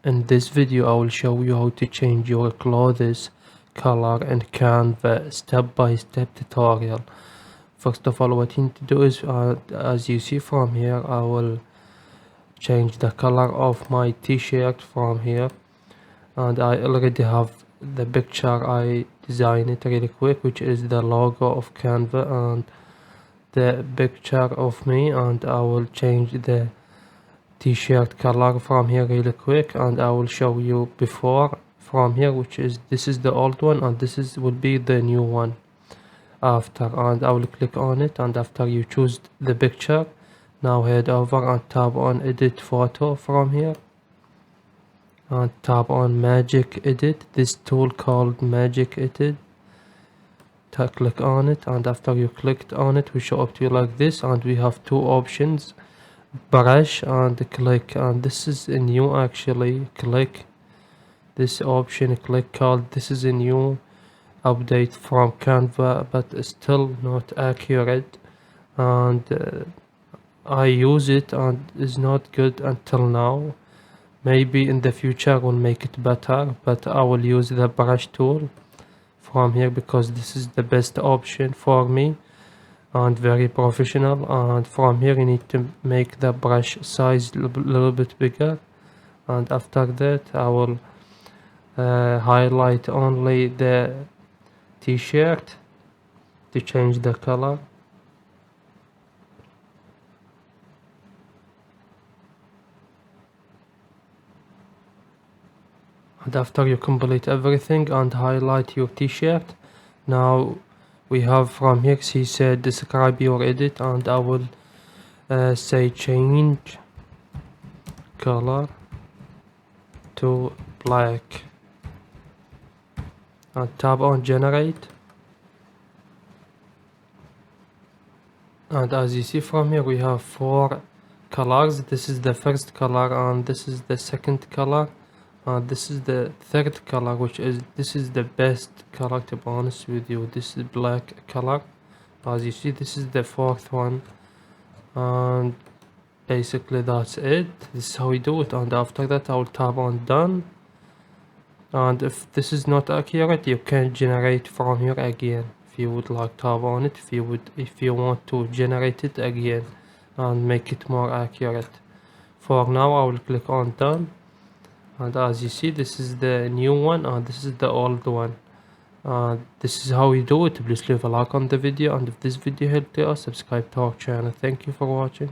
In this video I will show you how to change your clothes color in Canva, step by step tutorial. First of all, what you need to do is as you see from here, I will change the color of my t-shirt from here, and I already have the picture. I design it really quick, which is the logo of Canva and the picture of me, and I will change the t-shirt color from here really quick, and I will show you before from here, which is this is the old one and this is will be the new one after. And I will click on it, and after you choose the picture, now head over and tap on edit photo from here and tap on magic edit, this tool called magic edit. Click on it, and after you clicked on it we show up to you like this, and we have two options, brush and click, and this is a new, actually click this option, click called, this is a new update from Canva but still not accurate, and I use it and it's not good until now. Maybe in the future will make it better, but I will use the brush tool from here because this is the best option for me and very professional. And from here you need to make the brush size a little bit bigger, and after that I will highlight only the t-shirt to change the color. And after you complete everything and highlight your t-shirt, now we have from here, he said describe your edit, and I will say change color to black and tap on generate. And as you see from here we have four colors. This is the first color, and this is the second color, and this is the third color, which is this is the best color, to be honest with you. This is black color. As you see, this is the fourth one, and basically that's it. This is how we do it. And after that I will tap on done, and if this is not accurate you can generate from here again. If you would like, tap on it if you want to generate it again and make it more accurate. For now I will click on done, and as you see this is the new one and this is the old one. This is how we do it. Please leave a like on the video, and if this video helped you, subscribe to our channel. Thank you for watching.